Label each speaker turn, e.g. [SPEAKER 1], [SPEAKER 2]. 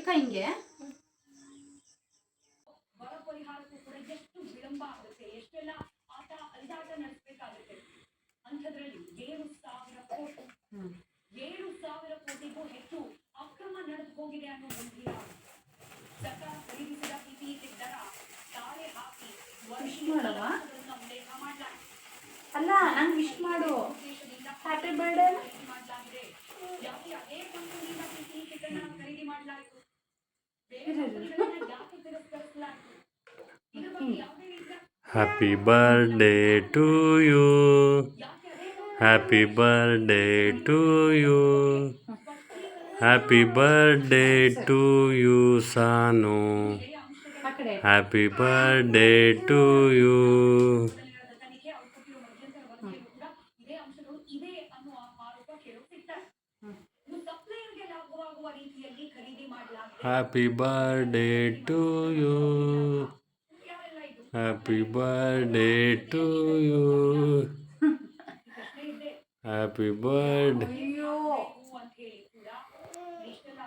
[SPEAKER 1] ಚಿಕ್ಕ ಹಿಂಗೆ
[SPEAKER 2] ಬರ ಪರಿಹಾರಕ್ಕೂ ಕೂಡ ಎಷ್ಟು ವಿಳಂಬ ಆಗುತ್ತೆ, ಎಷ್ಟೆಲ್ಲ ಆಟ ಅಲಿದಾಟ ನಡೆಸಬೇಕಾಗುತ್ತೆ. ಅಂಥದ್ರಲ್ಲಿ 7,000 ಕೋಟಿಗೂ ಹೆಚ್ಚು ಅಕ್ರಮ ನಡೆದು ಹೋಗಿದೆ ಅನ್ನೋ ಗಂಭೀರ ಸರ್ಕಾರ ಖರೀದಿಸಿದ ಪಿಪಿಇ ಕಿಟ್ ದರ ತಾಳೆ ಹಾಕಿ
[SPEAKER 1] ಉಲ್ಲೇಖ ಮಾಡಲಾಗಿದೆ. ಅಲ್ಲ ನಂಗೆ ವಿಶ್ ಮಾಡು, ಹ್ಯಾಪಿ ಬರ್ಡೇ
[SPEAKER 2] ಮಾಡಲಾಗಿದೆ. ಯಾಕೆ ಅದೇ ಕಂಪನಿಯಿಂದ ಪಿಪಿಇ ಕಿಟ್ ಅನ್ನು ಖರೀದಿ ಮಾಡಲಾಯಿತು, ಯಾಕೆ ತಿರಸ್ಕರಿಸಲಾಯಿತು? ಇದ್ರ ಬಗ್ಗೆ ಯಾವುದೇ ರೀತಿಯ
[SPEAKER 3] Happy birthday to you. Happy birthday to you. Happy birthday to you, Sanu. Happy birthday to you.
[SPEAKER 2] ತನಿಖೆ ಔಷಧಿಯ ಮಧ್ಯಂತರ ವರದಿಯಲ್ಲೂ ಕೂಡ ಇದೇ ಅಂಶಗಳು ಇದೆ ಅನ್ನುವ ಆರೋಪ ಕೇಳುತ್ತಿದ್ದಾರೆ. ಸಪ್ಲೈಯರ್ಗೆ ಲಾಭವಾಗುವ ರೀತಿಯಲ್ಲಿ ಖರೀದಿ ಮಾಡಲಾಗಿದೆ.
[SPEAKER 3] Happy birthday to you. Happy birthday to you. Happy birthday.
[SPEAKER 2] ಅಂತ ಹೇಳಿ ಕೂಡ ಇಷ್ಟೆಲ್ಲ